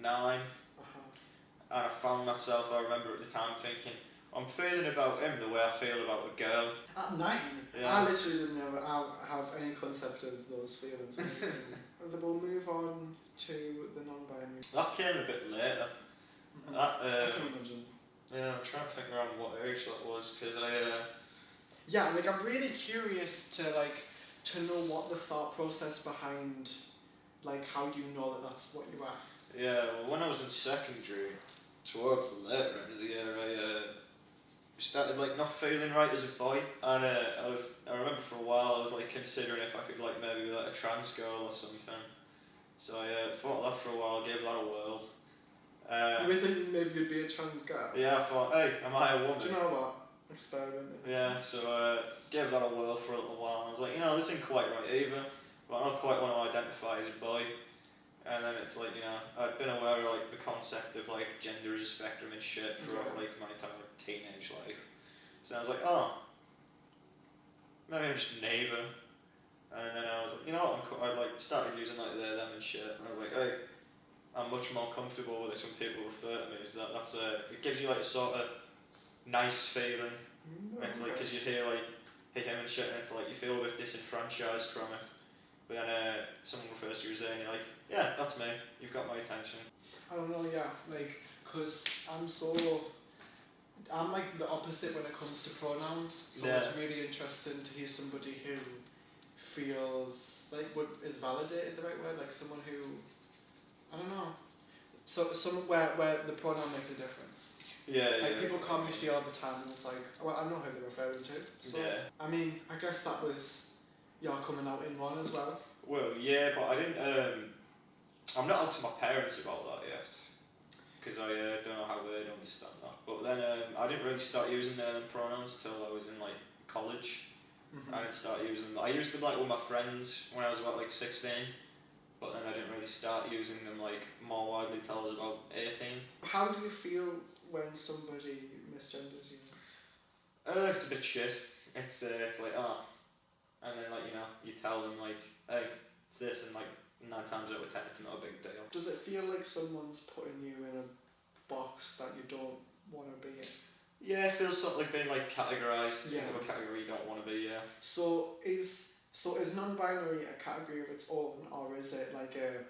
9, and I found myself, I remember at the time thinking, I'm feeling about him the way I feel about a girl. At 9? Yeah. I literally didn't have any concept of those feelings. We'll move on to the non-binary. That came a bit later. I can imagine. Yeah, I'm trying to think around what age that was, because Yeah, like I'm really curious to know what the thought process behind, like how you know that that's what you are. Yeah, well, when I was in secondary, towards the later end of the year, I started like not feeling right as a boy, and I remember for a while I was like considering if I could like maybe be like a trans girl or something. So I thought that for a while, gave that a whirl. You were thinking maybe you'd be a trans girl? Yeah, I thought, hey, am I a woman? Do you know what? Experiment. Yeah, so gave that a whirl for a little while. I was like, this isn't quite right either, but I don't quite want to identify as a boy. And then it's like, I'd been aware of like the concept of like gender as a spectrum and shit throughout like my entire teenage life. So I was like, oh, maybe I'm just neither. And then I was like, I like started using like they, them and shit. And I was like, hey, I'm much more comfortable with this when people refer to me. Is that's it gives you like a sort of nice feeling. It's like because you hear him and shit, and it's like you feel a bit disenfranchised from it. But then someone refers to you as they, and you're like, yeah, that's me. You've got my attention. I don't know, yeah, like, cause I'm like the opposite when it comes to pronouns. So Yeah. It's really interesting to hear somebody who feels like is validated the right word, like someone who, I don't know, so someone where the pronoun makes a difference. Yeah, Like yeah. people call me she all the time, and it's like, well, I know who they're referring to. So Yeah. I mean, I guess that was your coming out in one as well. Well, yeah, but I didn't. I'm not up to my parents about that yet, because I don't know how they'd understand that. But then I didn't really start using pronouns till I was in like college. Mm-hmm. I didn't start using them. I used them like with my friends when I was about like 16, but then I didn't really start using them like more widely till I was about 18. How do you feel when somebody misgenders you? It's a bit shit. It's like and then like you tell them like, hey, it's this, and like 9 times out of 10 it's not a big deal. Does it feel like someone's putting you in a box that you don't want to be in? Yeah, it feels sort of like being like categorised Yeah. into a category you don't want to be. Yeah. So is non-binary a category of its own, or is it like a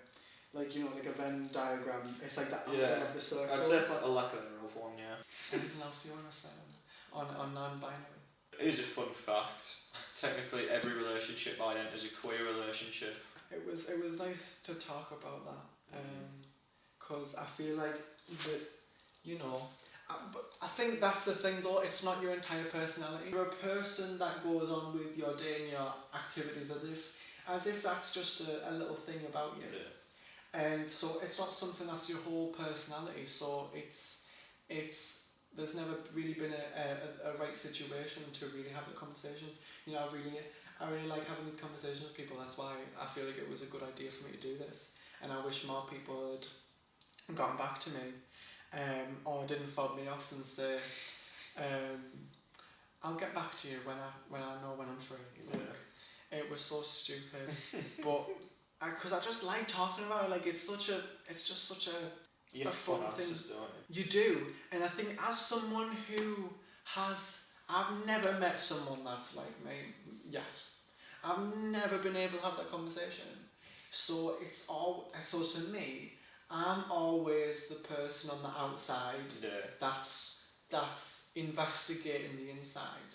like a Venn diagram? It's like the outline of the circle. I'd say it's like a lack of one. Yeah. Anything else you want to say on non-binary? It is a fun fact. Technically, every relationship I enter is a queer relationship. It was nice to talk about that, cause I feel like that, but I think that's the thing though. It's not your entire personality. You're a person that goes on with your day and your activities as if that's just a little thing about you. Yeah. And so it's not something that's your whole personality. So it's there's never really been a right situation to really have a conversation. I really like having these conversations with people. That's why I feel like it was a good idea for me to do this. And I wish more people had gotten back to me, or didn't fob me off and say, I'll get back to you when I know when I'm free. Like, it was so stupid, but because I just like talking about it. Like it's just such a You have fun fun thing. answers, don't you? You do, and I think as someone who I've never met someone that's like me yet. I've never been able to have that conversation. So so to me, I'm always the person on the outside that's investigating the inside,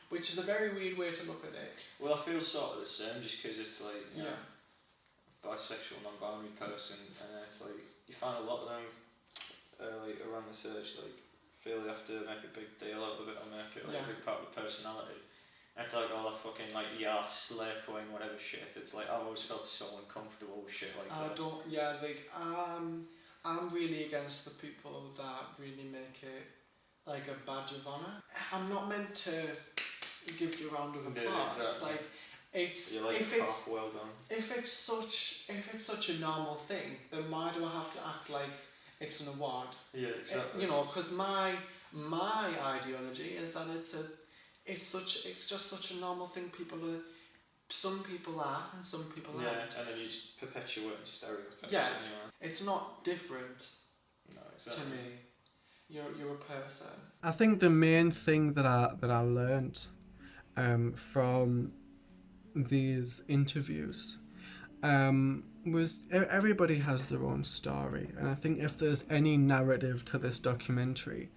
which is a very weird way to look at it. Well, I feel sort of the same, just because it's like bisexual, non-binary person, and it's like you find a lot of them like around this age like feel they have to make a big deal out of it or make it like a big part of the personality. And it's like all that fucking like slay queen, whatever shit. It's like I've always felt so uncomfortable with shit like that. I'm really against the people that really make it like a badge of honour. I'm not meant to give you a round of applause. Exactly. Like it's You're like, well done. If it's such a normal thing, then why do I have to act like it's an award? Yeah, exactly. Because my ideology is that it's just such a normal thing. Some people are and some people aren't. Yeah, and then you just perpetuate stereotypes. Yeah. Anyway. It's not different. No, exactly. To me. You're a person. I think the main thing that I learned from these interviews was everybody has their own story, and I think if there's any narrative to this documentary,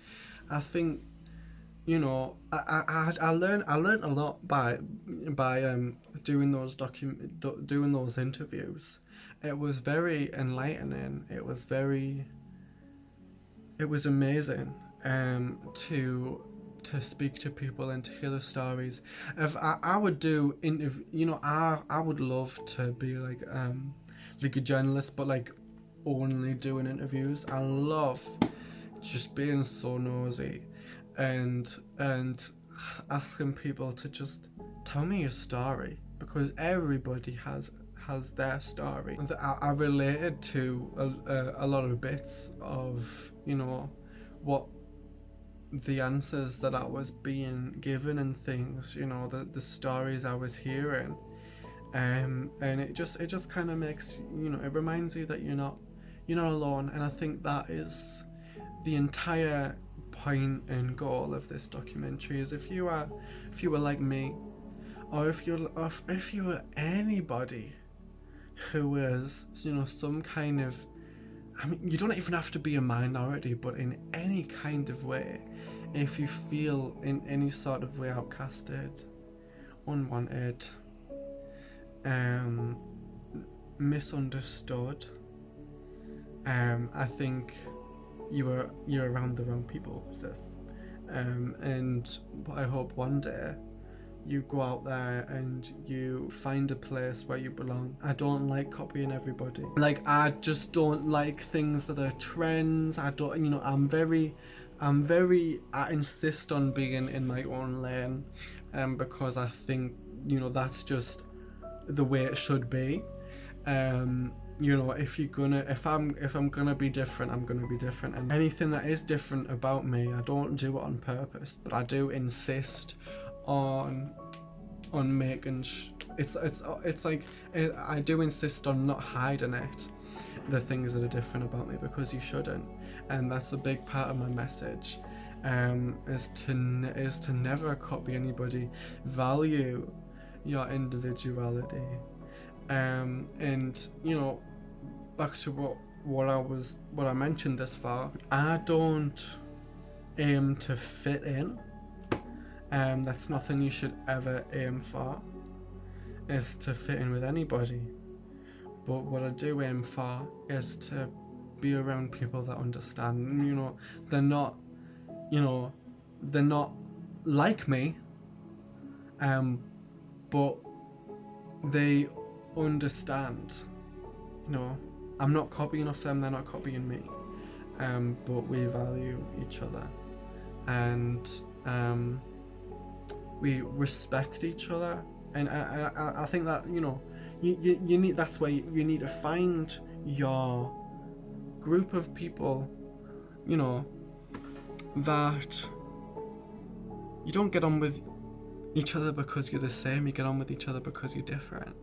I think I learned a lot by doing those interviews. It was very enlightening. It was amazing to speak to people and to hear the stories. If I would do I would love to be like a journalist, but like only doing interviews. I love just being so nosy and asking people to just tell me your story, because everybody has their story. I related to a lot of bits of what the answers that I was being given and things, the stories I was hearing, and it just kind of makes it reminds you that you're not alone. And I think that is the entire point and goal of this documentary, is if you were like me, or if you were anybody who is some kind of, I mean, you don't even have to be a minority, but in any kind of way, if you feel in any sort of way outcasted, unwanted, misunderstood. I think you're around the wrong people, sis. And I hope one day you go out there and you find a place where you belong. I don't like copying everybody. Like, I just don't like things that are trends. I don't, I insist on being in my own lane, because I think, that's just the way it should be. If I'm gonna be different, I'm gonna be different, and anything that is different about me, I don't do it on purpose, but I do insist on making I do insist on not hiding the things that are different about me, because you shouldn't. And that's a big part of my message, is to never copy anybody. Value your individuality, and back to what I mentioned this far, I don't aim to fit in. That's nothing you should ever aim for, is to fit in with anybody. But what I do aim for is to be around people that understand. They're not like me, but they understand. I'm not copying off them, they're not copying me, but we value each other, and we respect each other. And I think that you need, that's where you need to find your group of people, that you don't get on with each other because you're the same. You get on with each other because you're different,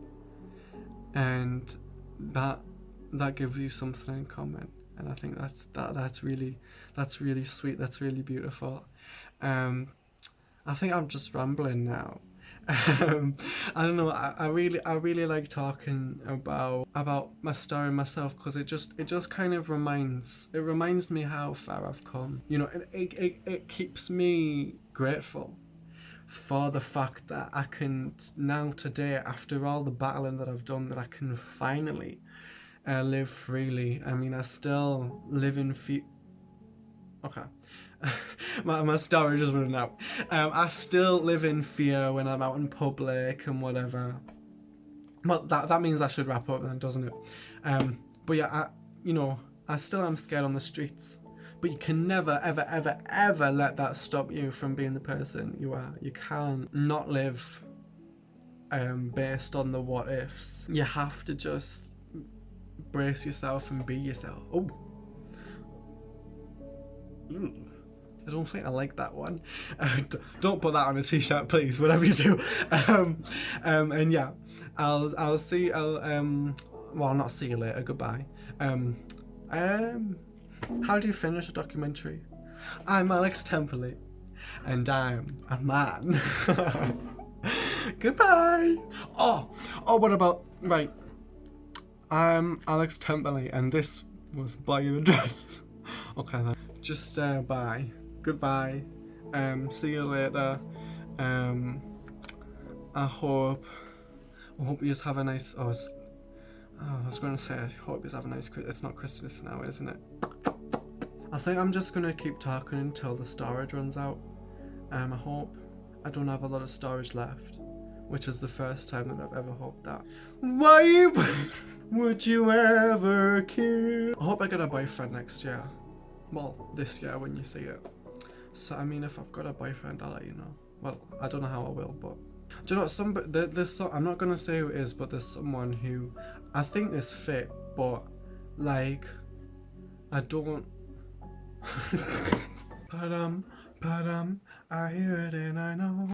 and that gives you something in common. And I think that's really sweet. That's really beautiful. I think I'm just rambling now. I don't know. I really like talking about my story myself, because it just kind of reminds me how far I've come. It keeps me grateful for the fact that I can now, today, after all the battling that I've done, that I can finally live freely. I mean, I still live in fear. Okay. my story just running out. I still live in fear when I'm out in public and whatever. Well, that means I should wrap up then, doesn't it? But yeah, I still am scared on the streets. But you can never, ever, ever, ever let that stop you from being the person you are. You can't not live based on the what ifs. You have to just brace yourself and be yourself. Oh. I don't think I like that one. Don't put that on a t-shirt, please, whatever you do. And yeah, I'll not see you later, goodbye. How do you finish a documentary? I'm Alex Temperley, and I'm a man. Goodbye. Oh, what about, right. I'm Alex Temperley, and this was Buying a Dress. Okay then. Just bye. Goodbye. See you later. I hope you just have a nice. I was going to say, I hope you have a nice. It's not Christmas now, isn't it? I think I'm just gonna keep talking until the storage runs out. I hope I don't have a lot of storage left, which is the first time that I've ever hoped that. Why would you ever kill? I hope I get a boyfriend next year. Well, this year when you see it. So I mean, if I've got a boyfriend, I'll let you know. Well, I don't know how I will, but do you know there's I'm not gonna say who it is, but there's someone who I think is fit, but like I don't. But I hear it and I know.